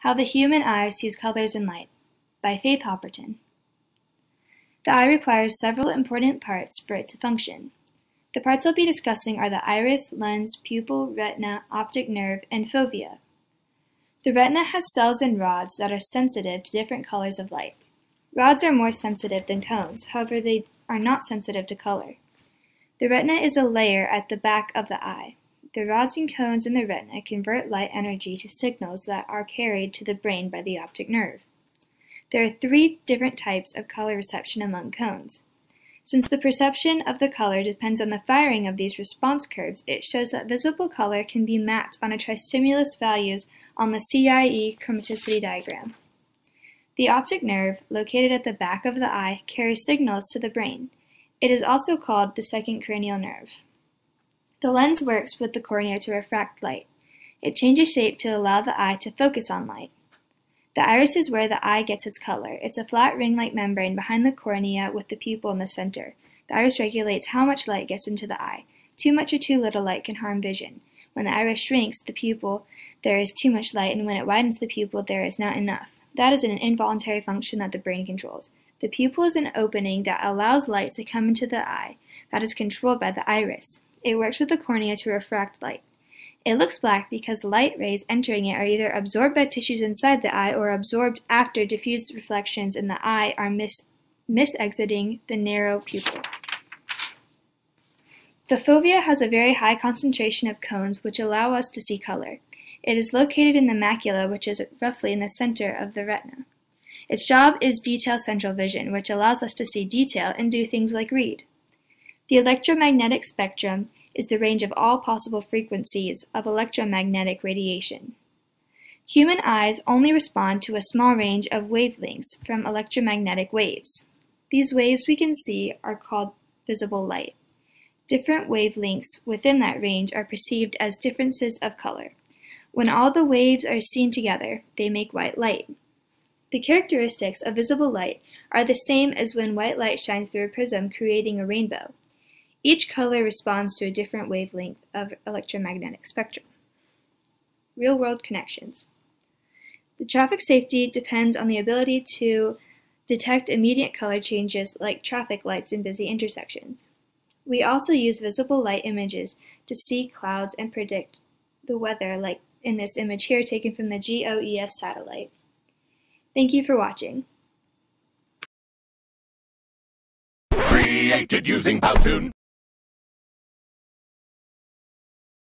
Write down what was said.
How the Human Eye Sees Colors and Light by Faith Hopperton. The eye requires several important parts for it to function. The parts we'll be discussing are the iris, lens, pupil, retina, optic nerve, and fovea. The retina has cells and rods that are sensitive to different colors of light. Rods are more sensitive than cones, however they are not sensitive to color. The retina is a layer at the back of the eye. The rods and cones in the retina convert light energy to signals that are carried to the brain by the optic nerve. There are 3 different types of color reception among cones. Since the perception of the color depends on the firing of these response curves, it shows that visible color can be mapped on a tristimulus values on the CIE chromaticity diagram. The optic nerve, located at the back of the eye, carries signals to the brain. It is also called the second cranial nerve. The lens works with the cornea to refract light. It changes shape to allow the eye to focus on light. The iris is where the eye gets its color. It's a flat ring-like membrane behind the cornea with the pupil in the center. The iris regulates how much light gets into the eye. Too much or too little light can harm vision. When the iris shrinks the pupil, there is too much light, and when it widens the pupil, there is not enough. That is an involuntary function that the brain controls. The pupil is an opening that allows light to come into the eye that is controlled by the iris. It works with the cornea to refract light. It looks black because light rays entering it are either absorbed by tissues inside the eye or absorbed after diffused reflections in the eye are mis-exiting the narrow pupil. The fovea has a very high concentration of cones which allow us to see color. It is located in the macula, which is roughly in the center of the retina. Its job is detail central vision, which allows us to see detail and do things like read. The electromagnetic spectrum is the range of all possible frequencies of electromagnetic radiation. Human eyes only respond to a small range of wavelengths from electromagnetic waves. These waves we can see are called visible light. Different wavelengths within that range are perceived as differences of color. When all the waves are seen together, they make white light. The characteristics of visible light are the same as when white light shines through a prism, creating a rainbow. Each color responds to a different wavelength of electromagnetic spectrum. Real-world connections. The traffic safety depends on the ability to detect immediate color changes like traffic lights in busy intersections. We also use visible light images to see clouds and predict the weather, like in this image here taken from the GOES satellite. Thank you for watching. Created using Powtoon.